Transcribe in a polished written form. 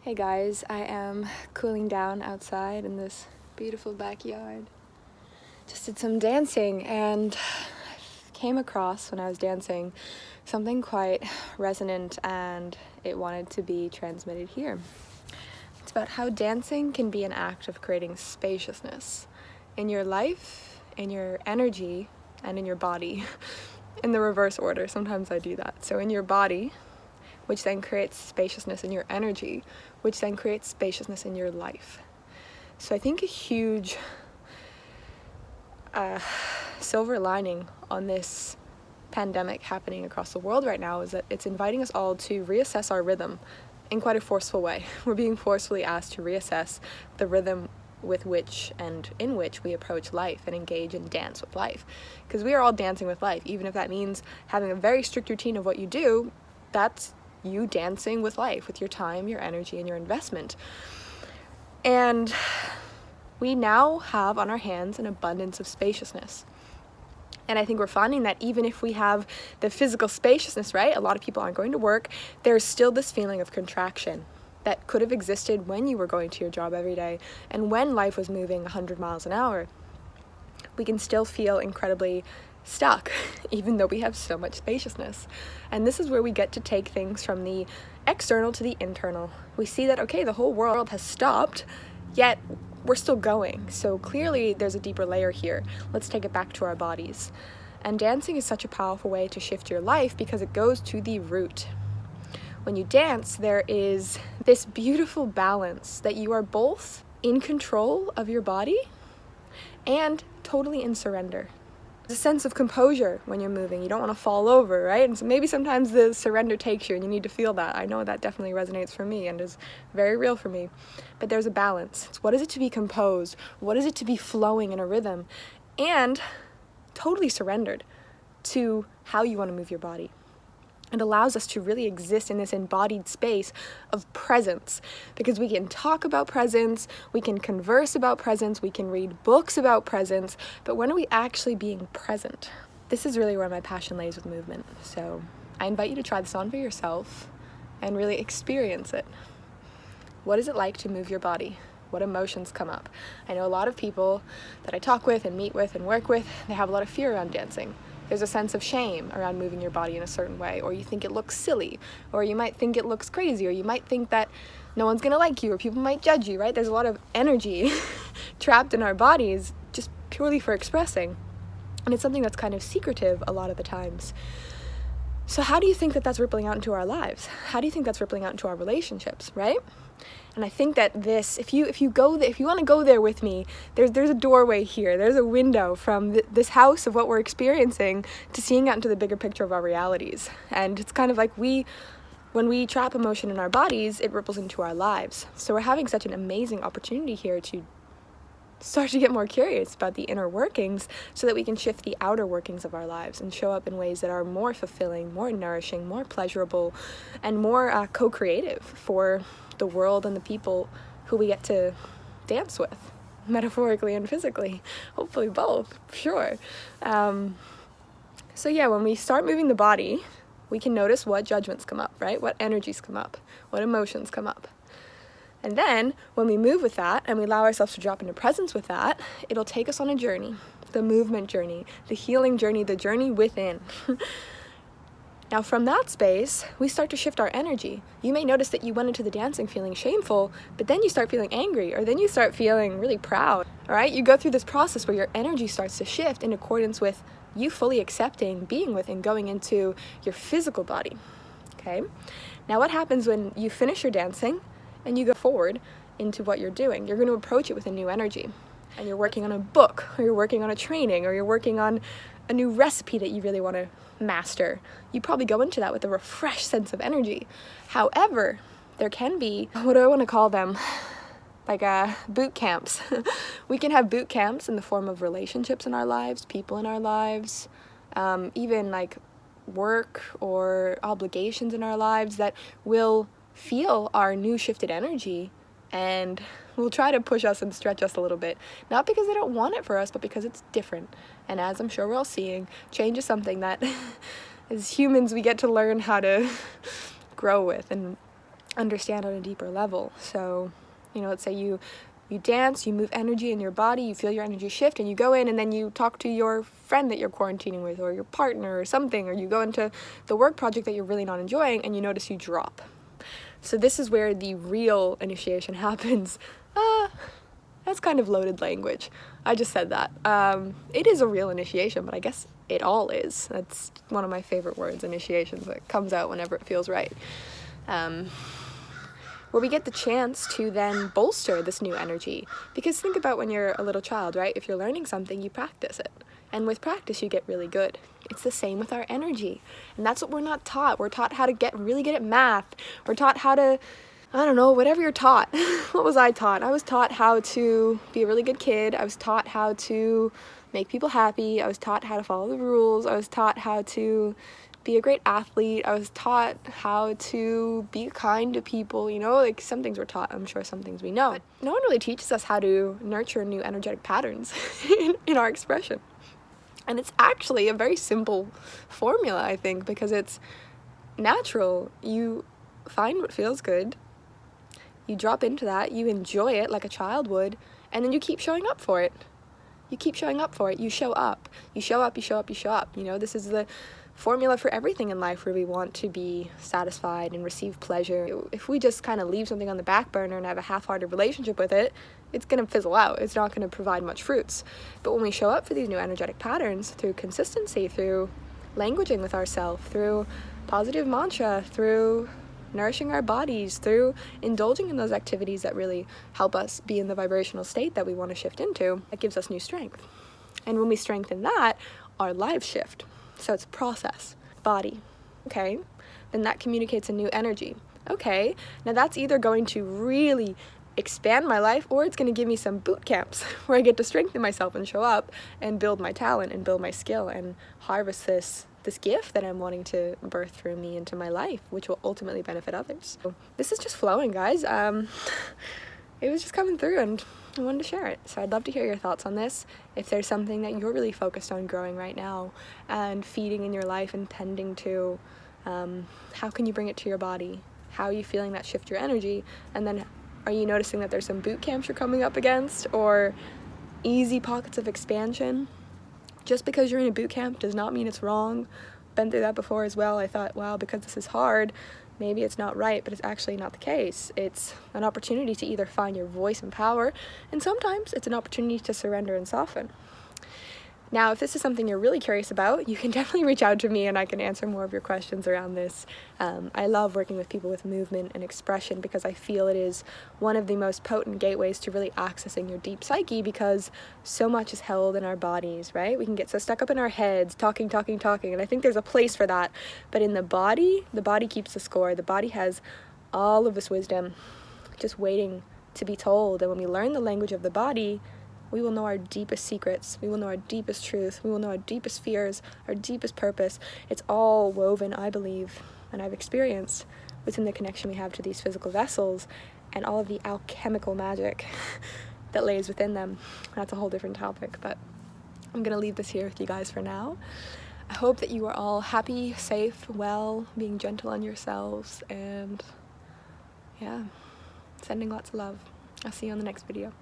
Hey guys, I am cooling down outside in this beautiful backyard. Just did some dancing and came across when I was dancing something quite resonant, and it wanted to be transmitted here. It's about how dancing can be an act of creating spaciousness in your life, in your energy, and in your body. In the reverse order, sometimes I do that. So in your body, which then creates spaciousness in your energy, which then creates spaciousness in your life. So I think a huge silver lining on this pandemic happening across the world right now is that it's inviting us all to reassess our rhythm in quite a forceful way. We're being forcefully asked to reassess the rhythm with which and in which we approach life and engage and dance with life. Because we are all dancing with life, even if that means having a very strict routine of what you do. That's you dancing with life, with your time, your energy, and your investment. And we now have on our hands an abundance of spaciousness. And I think we're finding that even if we have the physical spaciousness, right, a lot of people aren't going to work, there's still this feeling of contraction that could have existed when you were going to your job every day and when life was moving 100 miles an hour. We can still feel incredibly stuck, even though we have so much spaciousness. And this is where we get to take things from the external to the internal. We see that, okay, the whole world has stopped, yet we're still going. So clearly there's a deeper layer here. Let's take it back to our bodies. And dancing is such a powerful way to shift your life because it goes to the root. When you dance, there is this beautiful balance that you are both in control of your body and totally in surrender. There's a sense of composure when you're moving. You don't want to fall over, right? And so maybe sometimes the surrender takes you and you need to feel that. I know that definitely resonates for me and is very real for me. But there's a balance. What is it to be composed? What is it to be flowing in a rhythm? And totally surrendered to how you want to move your body. It allows us to really exist in this embodied space of presence, because we can talk about presence, we can converse about presence, we can read books about presence, but when are we actually being present? This is really where my passion lays with movement. So I invite you to try this on for yourself and really experience it. What is it like to move your body? What emotions come up? I know a lot of people that I talk with and meet with and work with, they have a lot of fear around dancing. There's a sense of shame around moving your body in a certain way, or you think it looks silly, or you might think it looks crazy, or you might think that no one's gonna like you, or people might judge you, right? There's a lot of energy trapped in our bodies just purely for expressing. And it's something that's kind of secretive a lot of the times. So how do you think that that's rippling out into our lives? How do you think that's rippling out into our relationships, right? And I think that this, if you want to go there with me, there's a doorway here. There's a window from this house of what we're experiencing to seeing out into the bigger picture of our realities. And it's kind of like when we trap emotion in our bodies, it ripples into our lives. So we're having such an amazing opportunity here to start to get more curious about the inner workings so that we can shift the outer workings of our lives and show up in ways that are more fulfilling, more nourishing, more pleasurable, and more co-creative for the world and the people who we get to dance with, metaphorically and physically. Hopefully both, sure. So yeah, when we start moving the body, we can notice what judgments come up, right? What energies come up, what emotions come up. And then when we move with that and we allow ourselves to drop into presence with that, it'll take us on a journey, the movement journey, the healing journey, the journey within. Now from that space, we start to shift our energy. You may notice that you went into the dancing feeling shameful, but then you start feeling angry, or then you start feeling really proud, all right? You go through this process where your energy starts to shift in accordance with you fully accepting, being with, and going into your physical body, okay? Now what happens when you finish your dancing and you go forward into what you're doing? You're going to approach it with a new energy. And you're working on a book, or you're working on a training, or you're working on a new recipe that you really want to master. You probably go into that with a refreshed sense of energy. However, there can be, what do I want to call them? Like boot camps. We can have boot camps in the form of relationships in our lives, people in our lives, even like work or obligations in our lives that will feel our new shifted energy and will try to push us and stretch us a little bit. Not because they don't want it for us, but because it's different. And as I'm sure we're all seeing, change is something that as humans we get to learn how to grow with. And understand on a deeper level. So, let's say you dance, you move energy in your body, you feel your energy shift, and you go in and then you talk to your friend that you're quarantining with, or your partner or something, or you go into the work project that you're really not enjoying and you notice you drop. So this is where the real initiation happens. That's kind of loaded language. I just said that. It is a real initiation, but I guess it all is. That's one of my favorite words, initiations. It comes out whenever it feels right. Where we get the chance to then bolster this new energy. Because think about when you're a little child, right? If you're learning something, you practice it. And with practice, you get really good. It's the same with our energy. And that's what we're not taught. We're taught how to get really good at math. We're taught how to, whatever you're taught. What was I taught? I was taught how to be a really good kid. I was taught how to make people happy. I was taught how to follow the rules. I was taught how to be a great athlete. I was taught how to be kind to people, like some things we're taught. I'm sure some things we know. But no one really teaches us how to nurture new energetic patterns in our expression. And it's actually a very simple formula, I think, because it's natural. You find what feels good, you drop into that, you enjoy it like a child would, and then you keep showing up for it. You keep showing up for it. You show up. You show up, you show up, you show up. This is the formula for everything in life where we want to be satisfied and receive pleasure. If we just kind of leave something on the back burner and have a half-hearted relationship with it, it's going to fizzle out. It's not going to provide much fruits. But when we show up for these new energetic patterns through consistency, through languaging with ourselves, through positive mantra, through nourishing our bodies, through indulging in those activities that really help us be in the vibrational state that we want to shift into, that gives us new strength. And when we strengthen that, our lives shift. So it's a process. Body. Okay. Then that communicates a new energy. Okay. Now that's either going to really expand my life, or it's going to give me some boot camps where I get to strengthen myself and show up and build my talent and build my skill and harvest this gift that I'm wanting to birth through me into my life, which will ultimately benefit others. So this is just flowing, guys. It was just coming through and I wanted to share it. So I'd love to hear your thoughts on this. If there's something that you're really focused on growing right now and feeding in your life and tending to, how can you bring it to your body? How are you feeling that shift your energy? And then are you noticing that there's some boot camps you're coming up against, or easy pockets of expansion? Just because you're in a boot camp does not mean it's wrong. Been through that before as well. I thought, wow, because this is hard, maybe it's not right, but it's actually not the case. It's an opportunity to either find your voice and power, and sometimes it's an opportunity to surrender and soften. Now, if this is something you're really curious about, you can definitely reach out to me and I can answer more of your questions around this. I love working with people with movement and expression because I feel it is one of the most potent gateways to really accessing your deep psyche, because so much is held in our bodies, right? We can get so stuck up in our heads, talking, and I think there's a place for that. But in the body keeps the score. The body has all of this wisdom just waiting to be told. And when we learn the language of the body, we will know our deepest secrets. We will know our deepest truth. We will know our deepest fears, our deepest purpose. It's all woven, I believe, and I've experienced within the connection we have to these physical vessels and all of the alchemical magic that lays within them. That's a whole different topic, but I'm going to leave this here with you guys for now. I hope that you are all happy, safe, well, being gentle on yourselves, and yeah, sending lots of love. I'll see you on the next video.